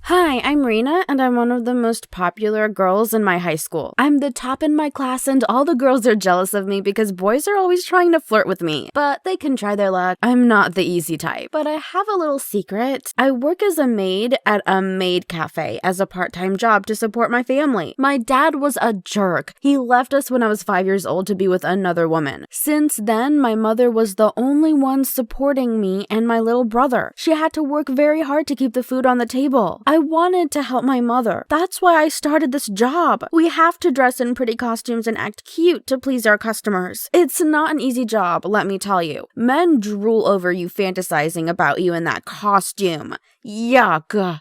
Hi, I'm Rena, and I'm one of the most popular girls in my high school. I'm the top in my class, and all the girls are jealous of me because boys are always trying to flirt with me. But they can try their luck. I'm not the easy type. But I have a little secret. I work as a maid at a maid cafe as a part-time job to support my family. My dad was a jerk. He left us when I was 5 years old to be with another woman. Since then, my mother was the only one supporting me and my little brother. She had to work very hard to keep the food on the table. I wanted to help my mother. That's why I started this job. We have to dress in pretty costumes and act cute to please our customers. It's not an easy job, let me tell you. Men drool over you fantasizing about you in that costume. Yuck.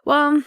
Well,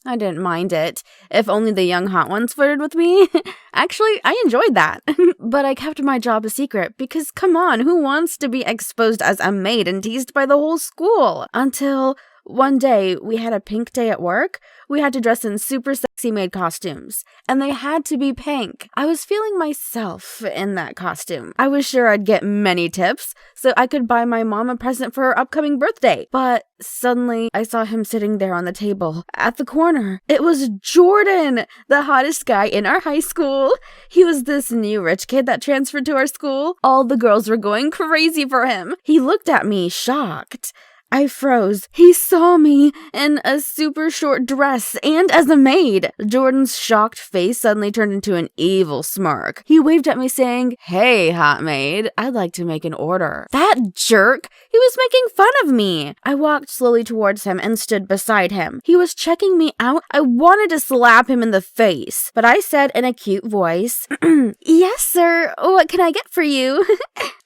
I didn't mind it. If only the young hot ones flirted with me. Actually, I enjoyed that. But I kept my job a secret because, come on, who wants to be exposed as a maid and teased by the whole school? Until one day, we had a pink day at work. We had to dress in super sexy maid costumes, and they had to be pink. I was feeling myself in that costume. I was sure I'd get many tips, so I could buy my mom a present for her upcoming birthday. But suddenly, I saw him sitting there on the table, at the corner. It was Jordan, the hottest guy in our high school. He was this new rich kid that transferred to our school. All the girls were going crazy for him. He looked at me, shocked. I froze. He saw me in a super short dress and as a maid. Jordan's shocked face suddenly turned into an evil smirk. He waved at me saying, "Hey, hot maid, I'd like to make an order." That jerk! He was making fun of me. I walked slowly towards him and stood beside him. He was checking me out. I wanted to slap him in the face, but I said in a cute voice, "Yes, sir. What can I get for you?"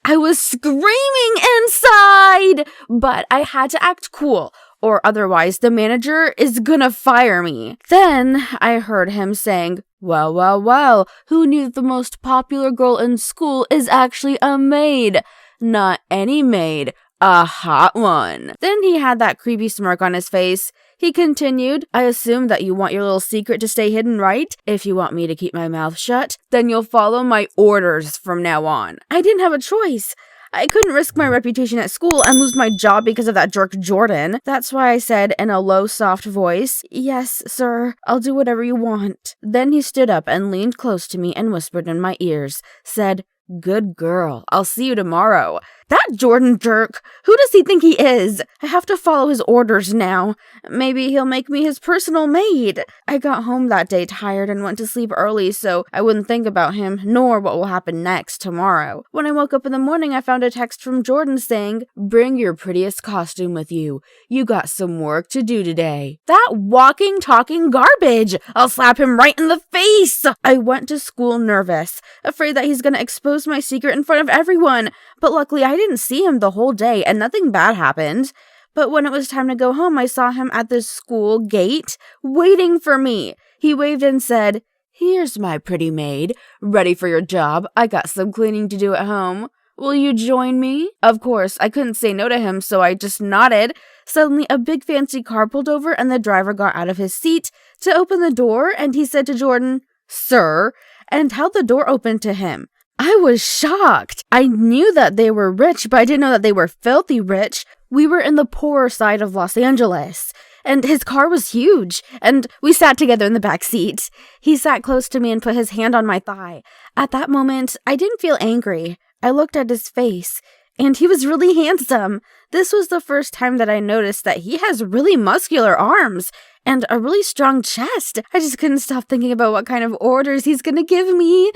I was screaming inside, but I had to act cool, or otherwise the manager is gonna fire me. Then I heard him saying, well, who knew that the most popular girl in school is actually a maid? Not any maid, a hot one. Then he had that creepy smirk on his face. He continued, "I assume that you want your little secret to stay hidden, right? If you want me to keep my mouth shut, then you'll follow my orders from now on." I didn't have a choice. I couldn't risk my reputation at school and lose my job because of that jerk Jordan. That's why I said in a low, soft voice, "Yes, sir, I'll do whatever you want." Then he stood up and leaned close to me and whispered in my ears, said, "Good girl, I'll see you tomorrow." That Jordan jerk, who does he think he is? I have to follow his orders now. Maybe he'll make me his personal maid. I got home that day tired and went to sleep early so I wouldn't think about him, nor what will happen next tomorrow. When I woke up in the morning, I found a text from Jordan saying, "Bring your prettiest costume with you. You got some work to do today." That walking, talking garbage! I'll slap him right in the face! I went to school nervous, afraid that he's gonna expose my secret in front of everyone. But luckily, I didn't see him the whole day and nothing bad happened. But when it was time to go home, I saw him at the school gate waiting for me. He waved and said, "Here's my pretty maid. Ready for your job? I got some cleaning to do at home. Will you join me?" Of course, I couldn't say no to him, so I just nodded. Suddenly, a big fancy car pulled over and the driver got out of his seat to open the door, and he said to Jordan, "Sir," and held the door open to him. I was shocked. I knew that they were rich, but I didn't know that they were filthy rich. We were in the poorer side of Los Angeles, and his car was huge, and we sat together in the back seat. He sat close to me and put his hand on my thigh. At that moment, I didn't feel angry. I looked at his face, and he was really handsome. This was the first time that I noticed that he has really muscular arms and a really strong chest. I just couldn't stop thinking about what kind of orders he's gonna give me.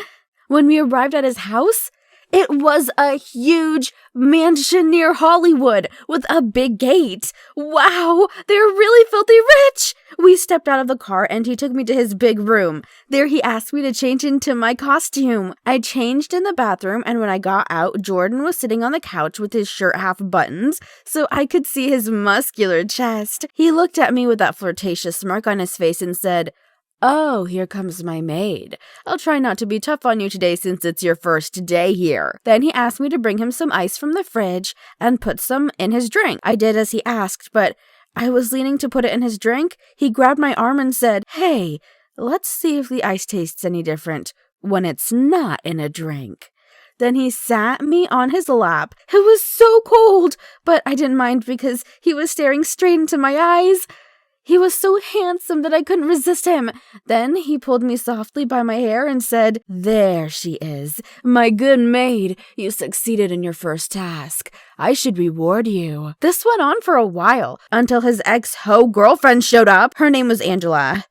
When we arrived at his house, it was a huge mansion near Hollywood with a big gate. Wow, they're really filthy rich! We stepped out of the car and he took me to his big room. There he asked me to change into my costume. I changed in the bathroom, and when I got out, Jordan was sitting on the couch with his shirt half buttoned so I could see his muscular chest. He looked at me with that flirtatious smirk on his face and said, "Oh, here comes my maid. I'll try not to be tough on you today since it's your first day here." Then he asked me to bring him some ice from the fridge and put some in his drink. I did as he asked, but I was leaning to put it in his drink. He grabbed my arm and said, "Hey, let's see if the ice tastes any different when it's not in a drink." Then he sat me on his lap. It was so cold, but I didn't mind because he was staring straight into my eyes. He was so handsome that I couldn't resist him. Then he pulled me softly by my hair and said, "There she is. My good maid, you succeeded in your first task. I should reward you." This went on for a while, until his ex-ho girlfriend showed up. Her name was Angela.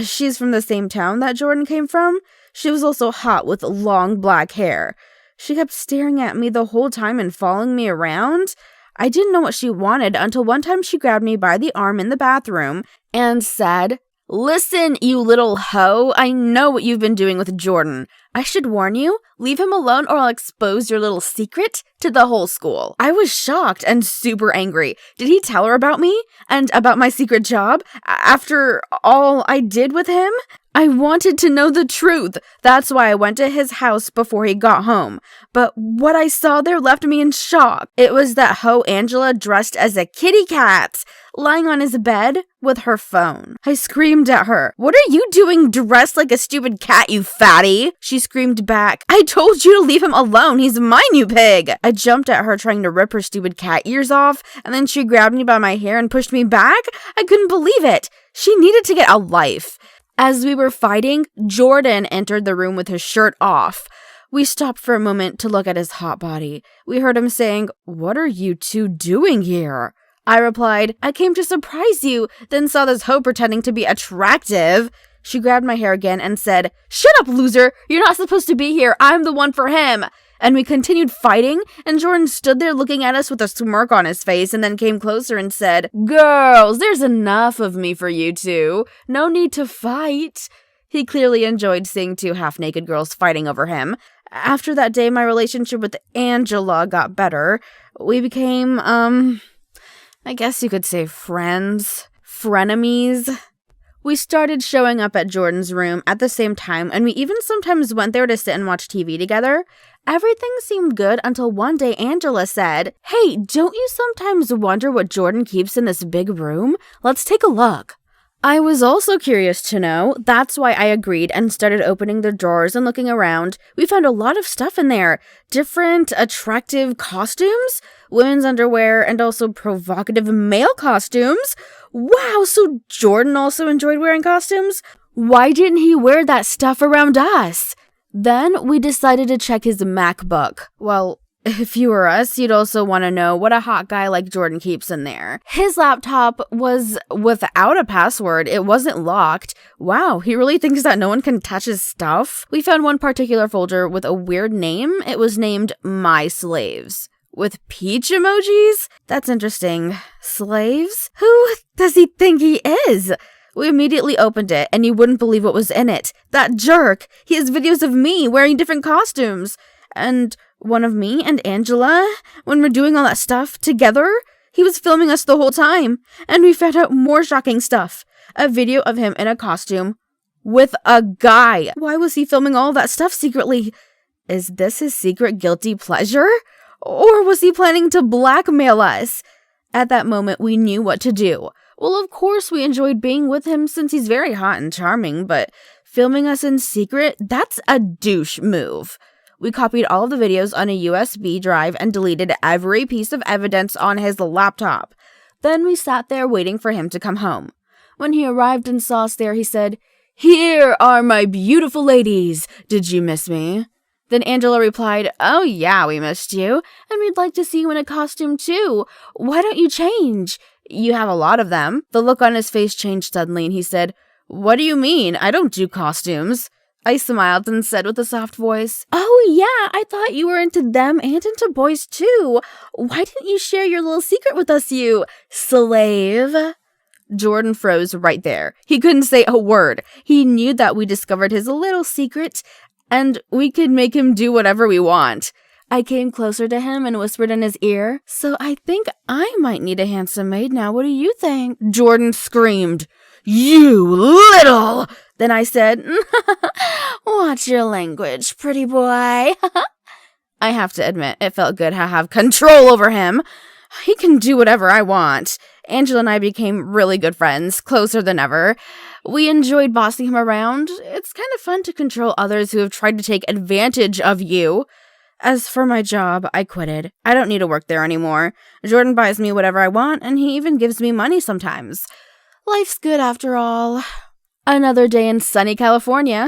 She's from the same town that Jordan came from. She was also hot with long black hair. She kept staring at me the whole time and following me around. I didn't know what she wanted until one time she grabbed me by the arm in the bathroom and said, "Listen, you little hoe, I know what you've been doing with Jordan. I should warn you, leave him alone or I'll expose your little secret to the whole school." I was shocked and super angry. Did he tell her about me and about my secret job after all I did with him? I wanted to know the truth. That's why I went to his house before he got home. But what I saw there left me in shock. It was that ho Angela dressed as a kitty cat, lying on his bed with her phone. I screamed at her, "What are you doing dressed like a stupid cat, you fatty?" She screamed back, "I told you to leave him alone. He's mine, you pig." I jumped at her trying to rip her stupid cat ears off, and then she grabbed me by my hair and pushed me back. I couldn't believe it. She needed to get a life. As we were fighting, Jordan entered the room with his shirt off. We stopped for a moment to look at his hot body. We heard him saying, "What are you two doing here?" I replied, "I came to surprise you, then saw this hoe pretending to be attractive." She grabbed my hair again and said, "Shut up, loser! You're not supposed to be here. I'm the one for him." And we continued fighting, and Jordan stood there looking at us with a smirk on his face and then came closer and said, "Girls, there's enough of me for you two. No need to fight." He clearly enjoyed seeing two half-naked girls fighting over him. After that day, my relationship with Angela got better. We became, I guess you could say friends. Frenemies. We started showing up at Jordan's room at the same time, and we even sometimes went there to sit and watch TV together. Everything seemed good until one day Angela said, "Hey, don't you sometimes wonder what Jordan keeps in this big room? Let's take a look." I was also curious to know. That's why I agreed and started opening the drawers and looking around. We found a lot of stuff in there. Different attractive costumes, women's underwear, and also provocative male costumes. Wow, so Jordan also enjoyed wearing costumes? Why didn't he wear that stuff around us? Then we decided to check his MacBook. Well, if you were us, you'd also want to know what a hot guy like Jordan keeps in there. His laptop was without a password. It wasn't locked. Wow, he really thinks that no one can touch his stuff? We found one particular folder with a weird name. It was named My Slaves. With peach emojis? That's interesting. Slaves? Who does he think he is? We immediately opened it, and you wouldn't believe what was in it. That jerk! He has videos of me wearing different costumes. And one of me and Angela, when we're doing all that stuff together. He was filming us the whole time. And we found out more shocking stuff. A video of him in a costume with a guy. Why was he filming all that stuff secretly? Is this his secret guilty pleasure? Or was he planning to blackmail us? At that moment, we knew what to do. Well, of course, we enjoyed being with him since he's very hot and charming, but filming us in secret, that's a douche move. We copied all of the videos on a USB drive and deleted every piece of evidence on his laptop. Then we sat there waiting for him to come home. When he arrived and saw us there, he said, "Here are my beautiful ladies. Did you miss me?" Then Angela replied, "Oh yeah, we missed you, and we'd like to see you in a costume too. Why don't you change? You have a lot of them." The look on his face changed suddenly, and he said, "What do you mean? I don't do costumes." I smiled and said with a soft voice, "Oh yeah, I thought you were into them and into boys too. Why didn't you share your little secret with us, you slave?" Jordan froze right there. He couldn't say a word. He knew that we discovered his little secret, and we could make him do whatever we want. I came closer to him and whispered in his ear, "So I think I might need a handsome maid now. What do you think?" Jordan screamed, "You little!" Then I said, "Watch your language, pretty boy." I have to admit, it felt good to have control over him. He can do whatever I want. Angela and I became really good friends, closer than ever. We enjoyed bossing him around. It's kind of fun to control others who have tried to take advantage of you. As for my job, I quitted. I don't need to work there anymore. Jordan buys me whatever I want, and he even gives me money sometimes. Life's good after all. Another day in sunny California.